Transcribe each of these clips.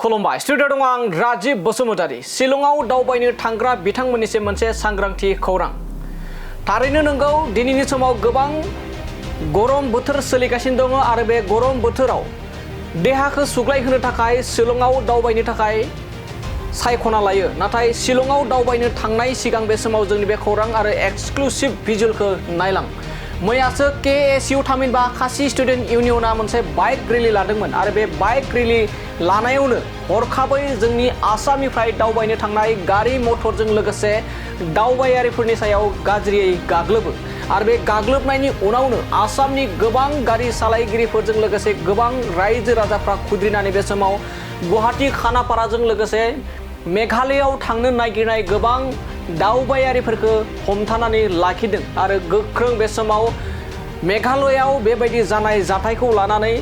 खुलुमबाय स्टुडिअ दं आं राजीब बसुमतारी शिलंआव दावबायनो थांग्रा बिथांमोननिसिम मोनसे सांग्रांथि खौरां थारैनो नंगौ दिनैनि समाव गोबां गरम बोथोर सोलिगासिनो दङ आरो बे गरम बोथोराव देहाखौ सुग्लायहोनो थाखाय शिलंआव दावबायनो थाखाय सायख'ना लायो नाथाय शिलंआव दावबायनो थांनाय सिगां बे समाव जोंनि बे खौरां आरो एक्सक्लुसिव भिजुअलखौ नायलां मैयासो KSU थामहिनबा खासि स्टुडेन्ट इउनियना मोनसे बाइक रेलि लादोंमोन आरो बे बाइक रेलि लानायावनो हरखाबै जोंनि आसामनिफ्राय दावबायनो थांनाय गारि मटरजों लोगोसे दावबायारिफोरनि सायाव गाज्रियै गाग्लोबो आरो बे गाग्लोबनायनि उनावनो आसामनि गोबां गारि सालायगिरिफोरजों लोगोसे गोबां रायजो राजाफ्रा खुद्रिनानै बे समाव गुवाहाटी खानापाराजों लोगोसे मेघालयआव थांनो नागिरनाय गोबां दावबायारिफोरखौ हमथानानै लाखिदों आरो गोख्रों बे समाव मेघालयआव बेबायदि जानाय जाथायखौ लानानै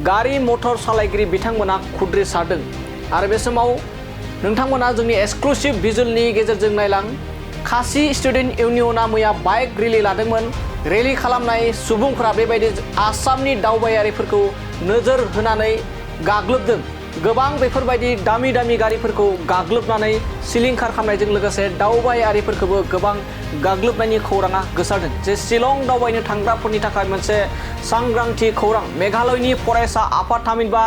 गारि मटर सालायगिरि बिथांमोना खुद्रिसारदों आरो बे समाव नोंथांमोना जोंनि एक्सक्लुसिव भिजुअलनि गेजेरजों नायलां खासि स्टुडेन्ट इउनियना मैया बाइक रेलि लादोंमोन रेलि खालामनाय सुबुंफोरा बेबायदि आसामनि दावबायारिफोरखौ नोजोर होनानै गाग्लोबदों गोबां बेफोरबायदि दामि गारिफोरखौ गाग्लोबनानै सिलिंखार खालामनायजों लोगोसे दावबायारिफोरखौबो गोबां गाग्लोबनायनि खौराङा गोसारदों जे शिलं दावबायनो थांग्राफोरनि थाखाय मोनसे सांग्रांथि खौरां मेघालयनि फरायसा आफाद थामहिनबा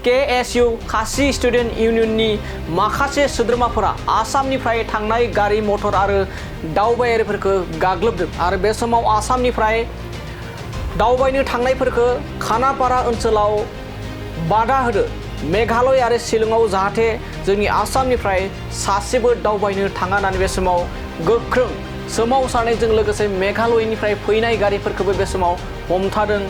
KSU खासि स्टुडेन्ट इउनियननि माखासे सोद्रोमाफोरा आसामनिफ्राय थांनाय गारि मटर आरो दावबायारिफोरखौ गाग्लोबदों आरो बे समाव आसामनिफ्राय दावबायनो थांनायफोरखौ खानापारा ओनसोलाव बादा होदो मेघालय आरो शिलंआव जाहाथे जोंनि आसामनिफ्राय सासेबो दावबायनो थाङा होननानै बे समाव गोख्रों सोमावसारनायजों लोगोसे मेघालयनिफ्राय फैनाय गारिफोरखौबो बे समाव हमथादों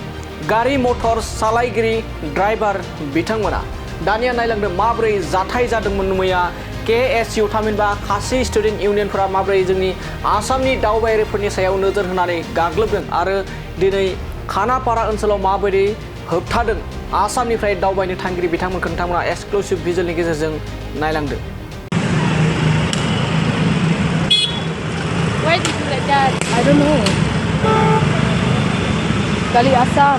गारि मटर सालायगिरि ड्राइभार बिथांमोना दानिया नायलांदों माबोरै जाथाय जादोंमोन मैया KSU थामहिनबा खासि स्टुडेन्ट इउनियनफोरा माबोरै जोंनि आसामनि दावबायारिफोरनि सायाव नोजोर होनानै गाग्लोबदों आरो दिनै खानापारा ओनसोलाव माबोरै होबथादों आसामनिफ्राय दावबायनो थांगिरि बिथांमोनखौ नोंथांमोना एक्सक्लुसिव भिजुअलनि गेजेरजों नायलांदों Why did you like that? I don't know. Kali Assam.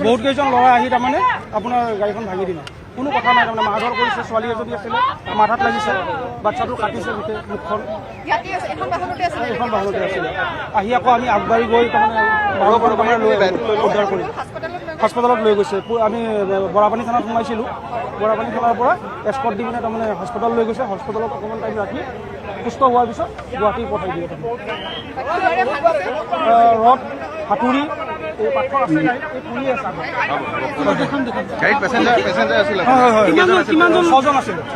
बहुत केजन लड़ा तारमाने अपना गाड़ीखन भांगी दिले কোনো কথা নাই তারমানে মাৰধৰ কৰিছে ছোৱালী এজনী আছিলে মাথাত লাগিছে বাচ্চাটো কাটিছে গোটেই মুখখন এখন বাহনতে আছিলে আহি আকৌ আমি আগবাঢ়ি গৈ তাৰমানে উদ্ধাৰ কৰি হস্পিটেলত লৈ গৈছে আমি বৰাপানী থানাত সোমাইছিলোঁ বৰাপানী থানাৰ পৰা এস্কৰ্ট দি পিনে তাৰমানে হস্পিটেল লৈ গৈছে হস্পিটেলত অকণমান টাইম ৰাখি সুস্থ হোৱাৰ পিছত গুৱাহাটী পঠাই দিয়ে ৰড হাতুৰি এই পাথৰ আছে এই পুলি আছে গাড়ীত পেছেঞ্জাৰ আছিল কিমানজন 6জন আছিল